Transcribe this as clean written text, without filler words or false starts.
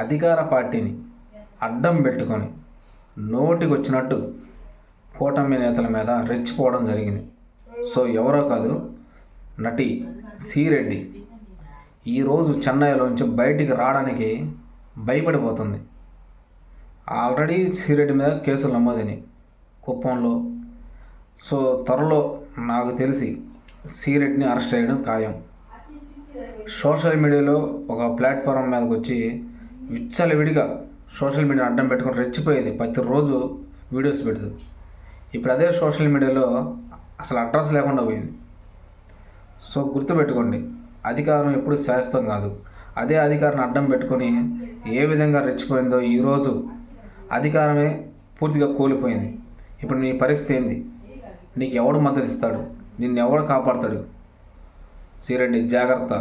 అధికార పార్టీని అడ్డం పెట్టుకొని నోటికి వచ్చినట్టు కూటమి నేతల మీద రెచ్చిపోవడం జరిగింది. సో ఎవరో కాదు, నటి శ్రీరెడ్డి ఈరోజు చెన్నైలోంచి బయటికి రావడానికి భయపడిపోతుంది. ఆల్రెడీ శ్రీరెడ్డి మీద కేసులు నమోదని కుప్పంలో. సో త్వరలో నాకు తెలిసి శ్రీరెడ్డిని అరెస్ట్ చేయడం ఖాయం. సోషల్ మీడియాలో ఒక ప్లాట్ఫామ్ మీదకి వచ్చి విచ్చలవిడిగా సోషల్ మీడియా అడ్డం పెట్టుకొని రెచ్చిపోయేది, ప్రతిరోజు వీడియోస్ పెడుతూ. ఇప్పుడు అదే సోషల్ మీడియాలో అసలు అడ్రస్ లేకుండా పోయింది. సో గుర్తుపెట్టుకోండి, అధికారం ఎప్పుడు శాశ్వతం కాదు. అదే అధికారాన్ని అడ్డం పెట్టుకొని ఏ విధంగా రెచ్చిపోయిందో ఈరోజు అధికారమే పూర్తిగా కూలిపోయింది. ఇప్పుడు నీ పరిస్థితి ఏంది? నీకు ఎవడు మద్దతు ఇస్తాడు? నిన్ను ఎవడు కాపాడతాడు? శ్రీరెడ్డి జాగ్రత్త.